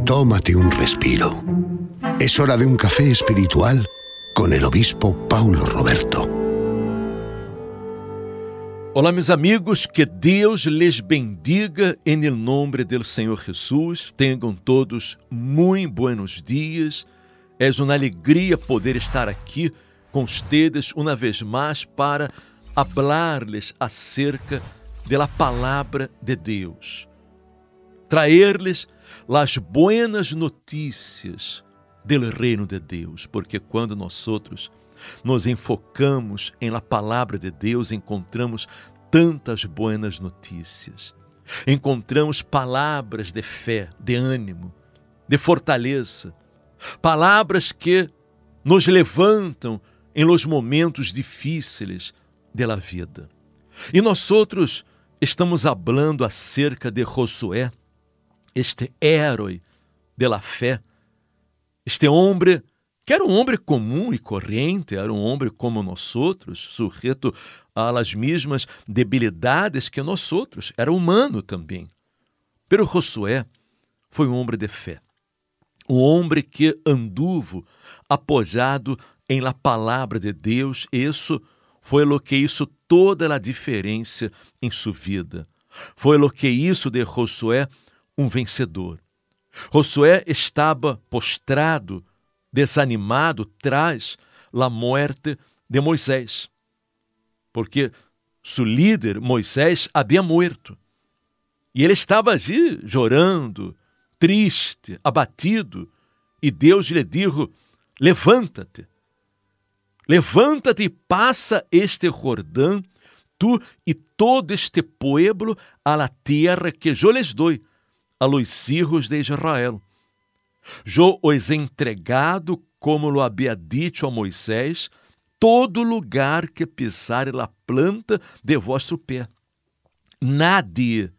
Tómate un respiro. Es hora de un café espiritual con el obispo Paulo Roberto. Olá, meus amigos, que Deus les bendiga em nome do Senhor Jesus. Tenham todos muito buenos dias. É uma alegria poder estar aqui com ustedes uma vez mais para hablar-lhes acerca da palavra de Deus. Trazer-lhes as buenas notícias do reino de Deus, porque quando nós nos enfocamos em la palavra de Deus, encontramos tantas buenas notícias. Encontramos palavras de fé, de ânimo, de fortaleza, palavras que nos levantam em los momentos difíceis da vida. E nós estamos falando acerca de Josué, este herói de la fé, este homem que era um homem comum e corrente, era um homem como nós, sujeito às mesmas debilidades que nós, era humano também. Pero Josué foi um homem de fé, um homem que anduvo apoiado em la palavra de Deus. Isso foi o que hizo toda a diferença em sua vida. Foi o que hizo de Josué um vencedor. Josué estava postrado, desanimado tras a morte de Moisés, porque seu líder Moisés havia morto. E ele estava ali chorando, triste, abatido, e Deus lhe disse: levanta-te e passa este Jordão, tu e todo este pueblo, a la tierra que eu les doy a los hijos de Israel. Eu os he entregado, como lo havia dicho a Moisés, todo lugar que pisare la planta de vuestro pé. Nadie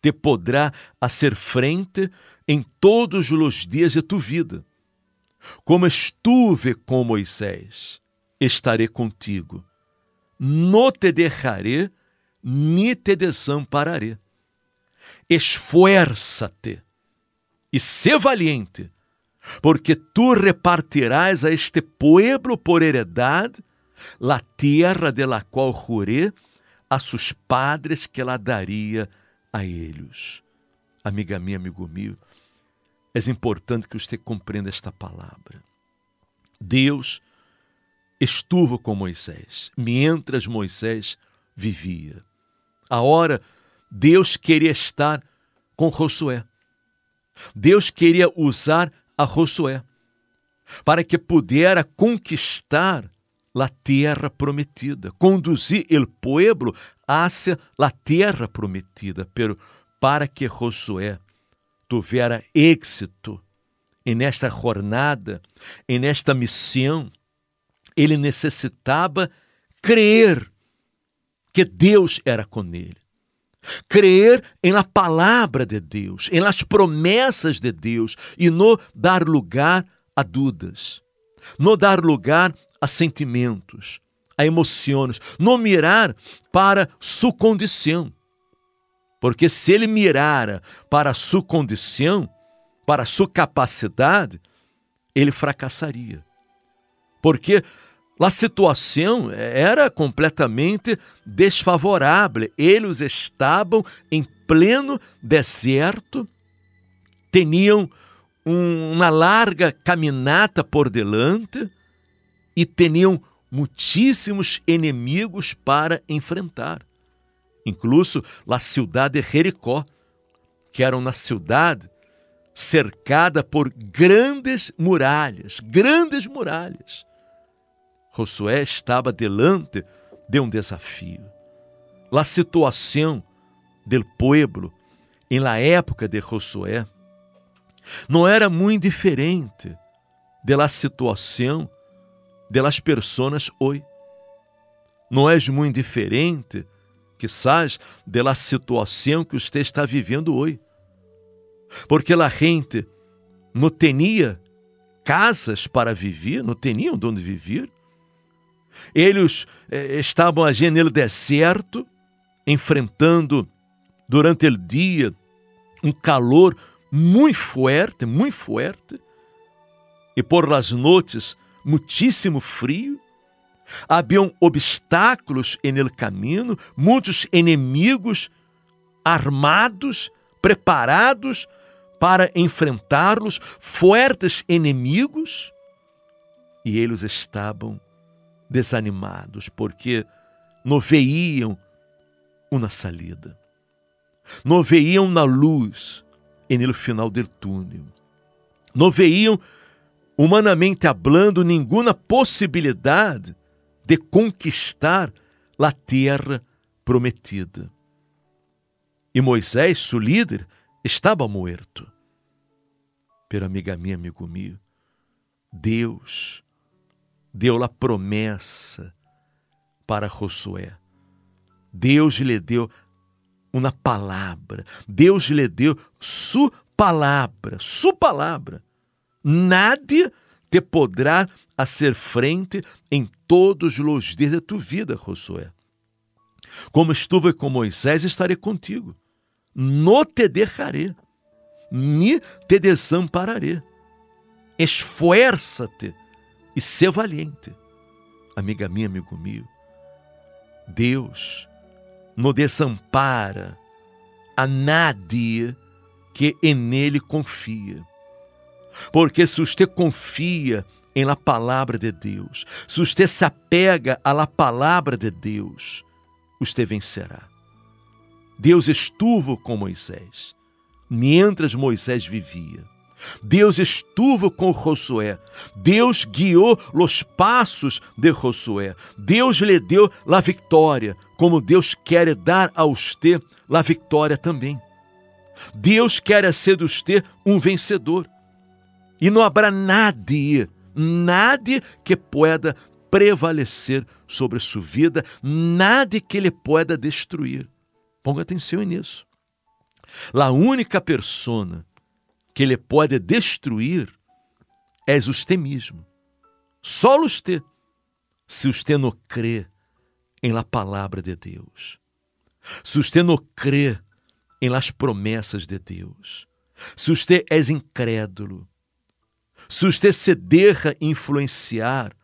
te podrá hacer frente em todos os dias de tu vida. Como estuve com Moisés, estarei contigo. No te dejaré, ni te desampararé. Esfuerza-te e sé valiente, porque tu repartirás a este pueblo por heredade la tierra de la qual juré a sus padres que la daria a eles. Amiga minha, amigo meu, é importante que você compreenda esta palavra. Deus estuvo com Moisés, mientras Moisés vivia. Agora, Deus queria estar com Josué. Deus queria usar a Josué para que pudesse conquistar a terra prometida, conduzir o povo hacia a terra prometida, pero para que Josué tivesse êxito nesta jornada, nesta missão, ele necessitava crer que Deus era com ele. Crer em la palavra de Deus, em las promessas de Deus, e não dar lugar a dúvidas, não dar lugar a sentimentos, a emoções, não mirar para sua condição. Porque se ele mirara para sua condição, para sua capacidade, ele fracassaria. Porque a situação era completamente desfavorável. Eles estavam em pleno deserto, tinham uma larga caminata por delante e tinham muitíssimos inimigos para enfrentar. Incluso a cidade de Jericó, que era uma cidade cercada por grandes muralhas. Josué estava delante de um desafio. A situação do povo em la época de Josué não era muito diferente da situação de las personas hoje. Não é muito diferente, quizás, da situação que você está vivendo hoje. Porque a gente não tinha casas para viver, não tinham onde viver. Eles estavam ali no deserto, enfrentando durante o dia um calor muito fuerte, e por las noches muitíssimo frio. Haviam obstáculos en el camino, muitos inimigos armados, preparados para enfrentá-los, fuertes inimigos, e eles estavam desanimados porque não veiam uma salida, não veiam na luz no final do túnel, não veiam, humanamente hablando, nenhuma possibilidade de conquistar a terra prometida. E Moisés, seu líder, estava morto. Pero, amiga minha, amigo meu, Deus deu a promessa para Josué. Deus lhe deu uma palavra. Deus lhe deu sua palavra. Sua palavra. Nadie te poderá fazer frente em todos os dias de tu vida, Josué. Como estuve com Moisés, estarei contigo. Não te deixarei, nem te desampararei. Esfuerça-te e sê valiente. Amiga minha, amigo meu, Deus não desampara a nadie que nele confia. Porque se você confia em la palavra de Deus, se você se apega a la palavra de Deus, você vencerá. Deus estuvo com Moisés, mientras Moisés vivia. Deus estuvo com Josué. Deus guiou os passos de Josué. Deus lhe deu a vitória, como Deus quer dar a você a vitória também. Deus quer ser de você um vencedor. E não haverá nadie que pueda prevalecer sobre sua vida, nada que ele pueda destruir. Ponga atenção nisso. A única persona que ele pode destruir é você mesmo. Só você, se você não crê em la palavra de Deus. Se você não crê em las promessas de Deus. Se você é incrédulo. Se você se deixa influenciar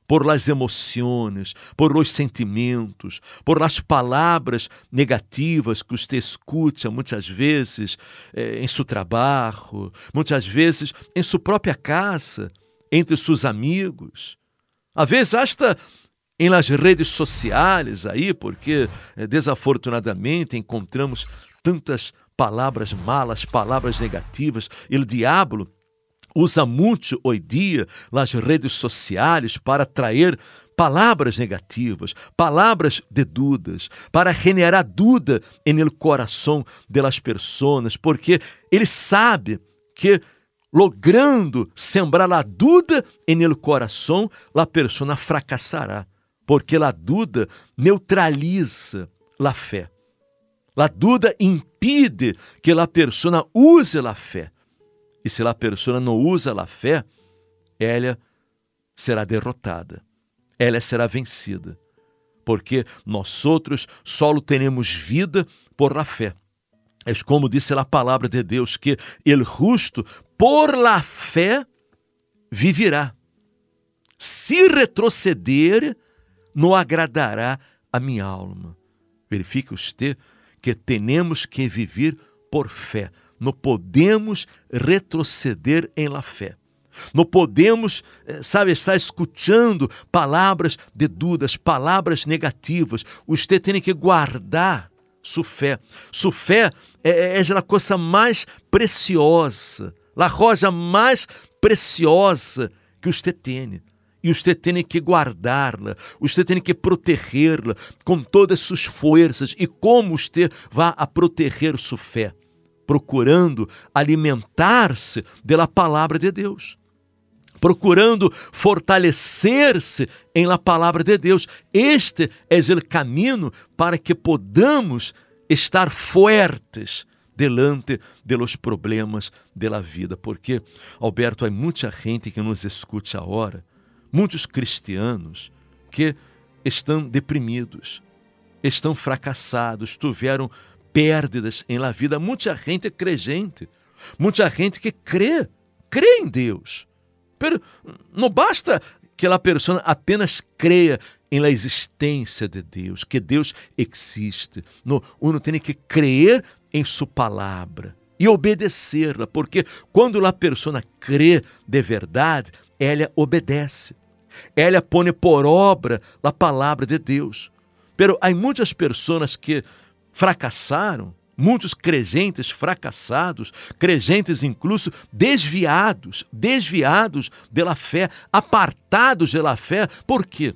por las emoções, por los sentimentos, por las palavras negativas que você escuta muitas vezes em seu trabalho, muitas vezes em sua própria casa, entre seus amigos, às vezes hasta em las redes sociais aí, porque desafortunadamente encontramos tantas palavras malas, palavras negativas. O diabo usa muito hoje em dia nas redes sociais para atrair palavras negativas, palavras de dúvidas, para generar dúvida no coração das pessoas, porque ele sabe que logrando sembrar a dúvida no coração, a pessoa fracassará, porque a dúvida neutraliza a fé. A dúvida impede que a pessoa use a fé. E se a pessoa não usa a fé, ela será derrotada, ela será vencida, porque nós outros só teremos vida por la fé. É como disse a palavra de Deus, que el justo por la fé vivirá. Se retroceder, não agradará a minha alma. Verifique você que temos que viver por fé. Não podemos retroceder em la fé. Não podemos, estar escutando palavras de dúvidas, palavras negativas. Você tem que guardar sua fé. Sua fé é a coisa mais preciosa, a rosa mais preciosa que você tem. E você tem que guardá-la, você tem que protegê-la com todas as suas forças. E como você vai a proteger sua fé? Procurando alimentar-se da palavra de Deus, procurando fortalecer-se em la palavra de Deus. Este é o caminho para que podamos estar fuertes delante de los problemas de la vida. Porque, Alberto, há muita gente que nos escuta agora, muitos cristianos que estão deprimidos, estão fracassados, tiveram pérdidas em la vida. Muita gente crente Muita gente que crê em Deus. Pero não basta que a pessoa apenas creia em la existência de Deus, que Deus existe. Uno tem que crer em sua palavra e obedecê-la, porque quando a pessoa crê de verdade, ela obedece. Ela põe por obra a palavra de Deus. Pero há muitas pessoas que fracassaram, muitos crentes fracassados, crentes incluso desviados da fé, apartados da fé. Por quê?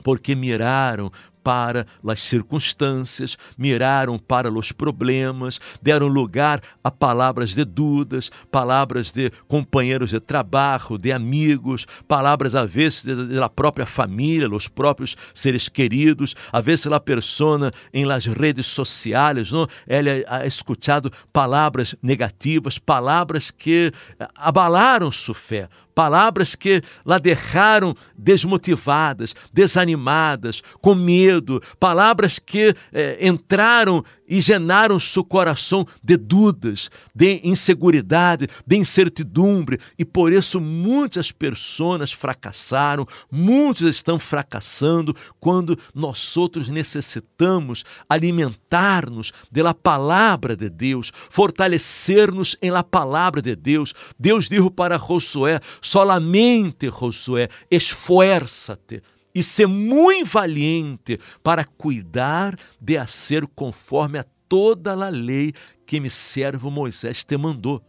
Porque miraram para as circunstâncias, miraram para os problemas, deram lugar a palavras de dúvidas, palavras de companheiros de trabalho, de amigos, palavras às vezes da própria família, os próprios seres queridos. Às vezes a pessoa em las redes sociais, não, ela ha escutado palavras negativas, palavras que abalaram sua fé, palavras que la deixaram desmotivadas, desanimadas, com medo, palavras que entraram e llenaram seu coração de dúvidas, de inseguridade, de incertidumbre, e por isso muitas pessoas fracassaram, muitos estão fracassando quando nós outros necessitamos alimentar-nos da palavra de Deus, fortalecer-nos em la palavra de Deus. Deus disse para Josué: solamente, Josué, esfuerza-te e ser muito valiente para cuidar de hacer conforme a toda a lei que mi servo Moisés te mandou.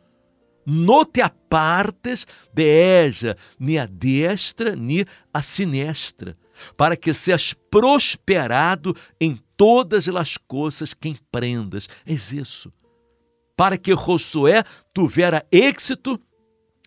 No te apartes de ella, ni a diestra, ni a sinestra, para que seas prosperado em todas as coisas que emprendas. É isso. Para que Josué tivera êxito,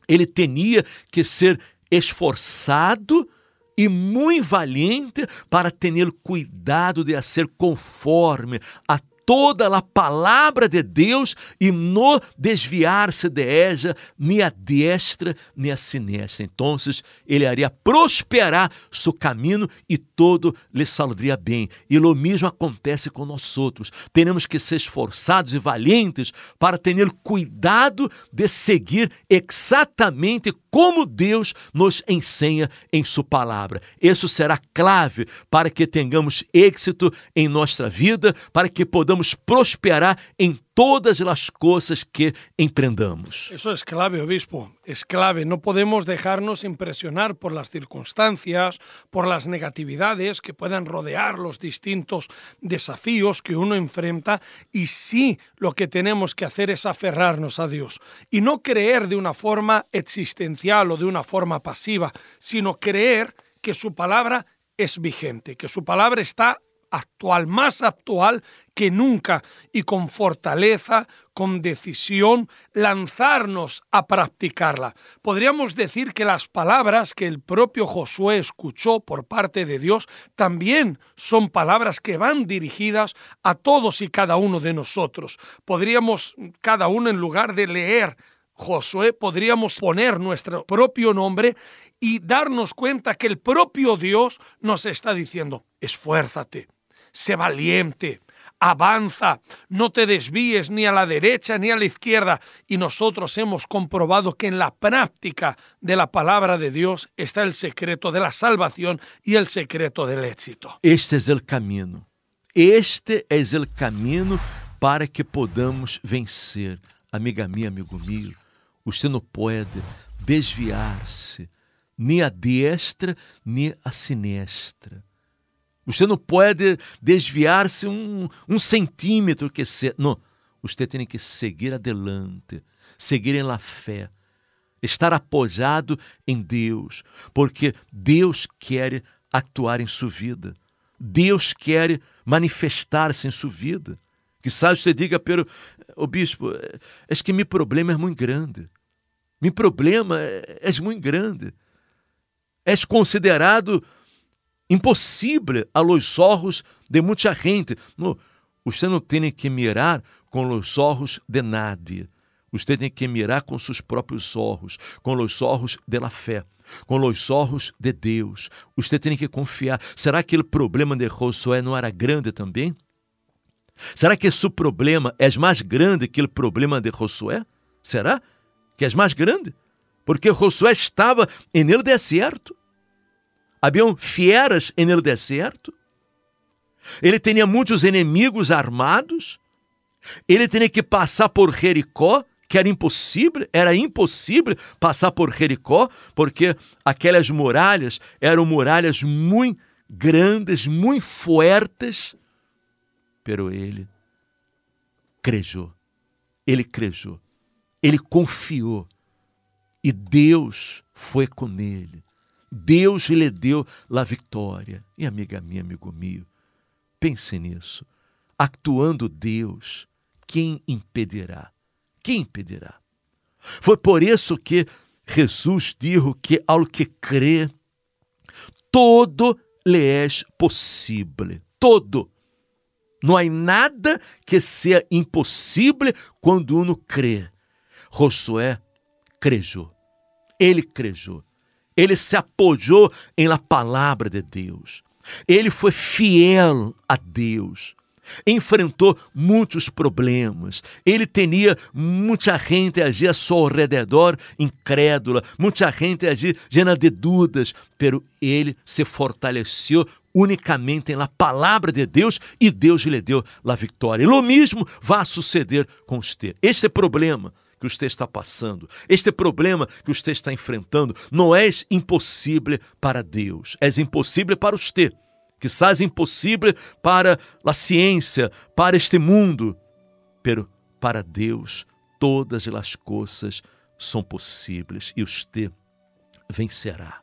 ele tinha que ser esforçado e muito valiente para ter cuidado de ser conforme a toda a palavra de Deus e no desviar-se de ella, nem a destra, nem a sinestra. Então, ele haria prosperar seu caminho e todo lhe saldria bem. E o mesmo acontece com nós outros. Temos que ser esforçados e valientes para ter cuidado de seguir exatamente como Deus nos ensina em sua palavra. Isso será clave para que tenhamos êxito em nossa vida, para que podamos prosperar em todas as coisas que emprendamos. Eso es clave, obispo, es clave. No podemos dejarnos impresionar por las circunstancias, por las negatividades que puedan rodear los distintos desafíos que uno enfrenta, y sí, lo que tenemos que hacer es aferrarnos a Dios y no creer de una forma existencial o de una forma pasiva, sino creer que su palabra es vigente, que su palabra está actual, más actual que nunca, y con fortaleza, con decisión, lanzarnos a practicarla. Podríamos decir que las palabras que el propio Josué escuchó por parte de Dios también son palabras que van dirigidas a todos y cada uno de nosotros. Podríamos, cada uno, en lugar de leer Josué, podríamos poner nuestro propio nombre y darnos cuenta que el propio Dios nos está diciendo: esfuérzate, sé valiente, avanza, no te desvíes ni a la derecha ni a la izquierda. Y nosotros hemos comprobado que en la práctica de la palabra de Dios está el secreto de la salvación y el secreto del éxito. Este es el camino. Este es el camino para que podamos vencer. Amiga minha, amigo meu, você não pode desviar-se nem a destra nem a sinestra. Você não pode desviar-se um centímetro que seja. Não, você tem que seguir adelante, seguir em la fé, estar apoiado em Deus, porque Deus quer atuar em sua vida. Deus quer manifestar-se em sua vida. Quizás você diga, pero, bispo, é que meu problema é muito grande. Meu problema é muito grande. É considerado impossível a los ojos de muita gente. No, você não tem que mirar com os olhos de nadie. Você tem que mirar com seus próprios olhos, com os olhos da fé, com os olhos de Deus. Você tem que confiar. Será que o problema de Josué não era grande também? Será que seu problema é mais grande que o problema de Josué? Será que és mais grande? Porque Josué estava en el deserto. Haviam fieras en el deserto. Ele tinha muitos inimigos armados. Ele tinha que passar por Jericó, que era impossível passar por Jericó, porque aquelas muralhas eram muralhas muito grandes, muito fortes. Pero ele crejou, ele confiou, e Deus foi com ele. Deus lhe deu a vitória. E amiga minha, amigo meu, pense nisso. Actuando Deus, quem impedirá? Quem impedirá? Foi por isso que Jesus disse que ao que crê, todo lhe é possível. Todo. Não há nada que seja impossível quando uno crê. Josué crejou. Ele crejou. Ele se apoiou em la palavra de Deus. Ele foi fiel a Deus. Enfrentou muitos problemas. Ele tinha muita gente a seu redor incrédula, muita gente llena de dúvidas, pero ele se fortaleceu unicamente na palavra de Deus e Deus lhe deu a vitória. E o mesmo vai suceder com você. Este problema que você está passando, este problema que você está enfrentando, não é impossível para Deus, é impossível para você. Quizás impossível para a ciência, para este mundo, pero para Deus todas as coisas são possíveis e você vencerá.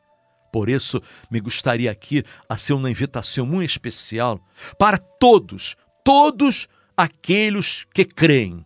Por isso, me gostaria aqui a ser uma invitação muito especial para todos aqueles que creem.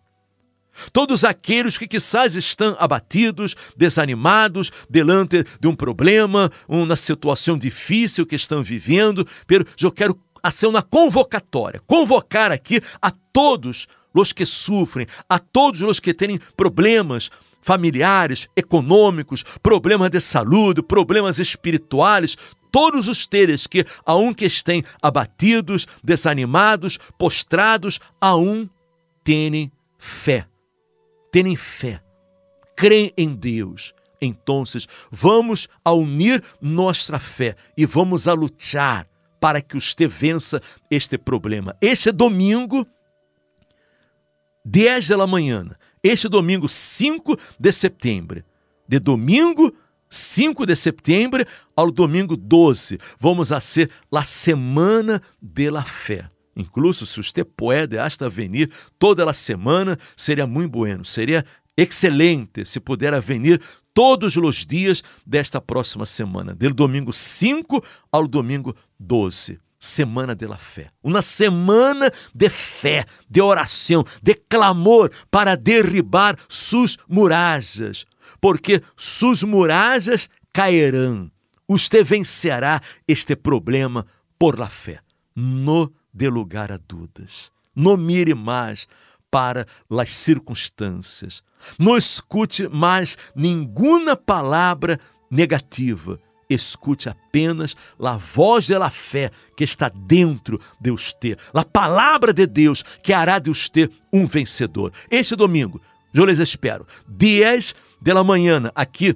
Todos aqueles que quizás estão abatidos, desanimados, delante de um problema, uma situação difícil que estão vivendo, pero eu quero fazer uma convocatória, convocar aqui a todos os que sofrem, a todos os que têm problemas familiares, econômicos, problemas de saúde, problemas espirituais, todos os teres que, aunque estejam abatidos, desanimados, postrados, têm fé. Têm fé, creem em Deus. Então, vamos a unir nossa fé e vamos a lutar para que você vença este problema. Este domingo, 10 da manhã, este domingo 5 de setembro, de domingo 5 de setembro ao domingo 12, vamos fazer a Semana de la Fé. Incluso, se você pode hasta venir toda a semana, seria muito bueno, seria excelente se puder venir todos os dias desta próxima semana, do domingo 5 ao domingo 12, Semana de la Fé. Uma semana de fé, de oração, de clamor para derribar suas muralhas, porque suas muralhas cairão. Você vencerá este problema por la fé. No dê lugar a dúvidas. Não mire mais para as circunstâncias. Não escute mais nenhuma palavra negativa. Escute apenas a voz da fé que está dentro de você. A palavra de Deus que hará de você um vencedor. Este domingo, eu les espero, 10 da manhã, aqui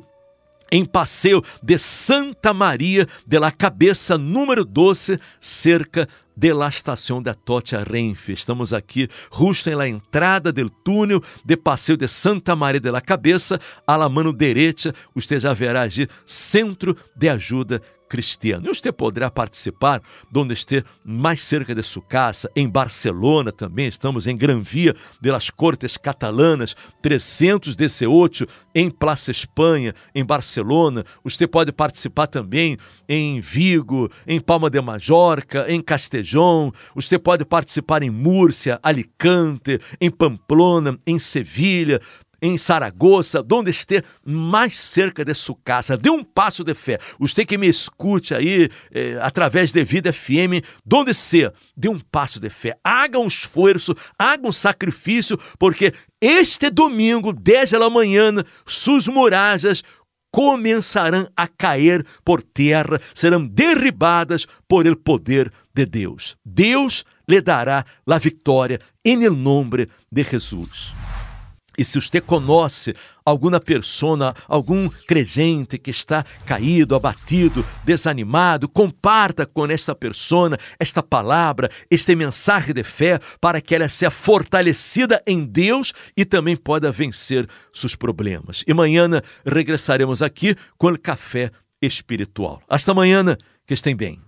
em Passeio de Santa Maria de la Cabeça, número 12, cerca de la estação da Tocha Renfe. Estamos aqui, justo em la entrada do túnel de Passeio de Santa Maria de la Cabeça, a la mano direita, você já verá de Centro de Ajuda Cristiano. E você poderá participar de onde estiver mais cerca de sua casa. Em Barcelona também, estamos em Gran Via de las Cortes Catalanas, 318, em Plaça Espanha, em Barcelona. Você pode participar também em Vigo, em Palma de Mallorca, em Castellón. Você pode participar em Múrcia, Alicante, em Pamplona, em Sevilha, em Saragoça, onde estiver mais cerca de sua casa. Dê um passo de fé. Você que me escute aí, através de Vida FM, onde ser, dê um passo de fé. Haga um esforço, haga um sacrifício, porque este domingo, 10 da manhã, suas muralhas começarão a cair por terra, serão derribadas por el poder de Deus. Deus lhe dará a vitória em nome de Jesus. E se você conhece alguma pessoa, algum crente que está caído, abatido, desanimado, comparta com esta pessoa esta palavra, esta mensagem de fé, para que ela seja fortalecida em Deus e também possa vencer seus problemas. E amanhã regressaremos aqui com o café espiritual. Hasta amanhã, que estem bem.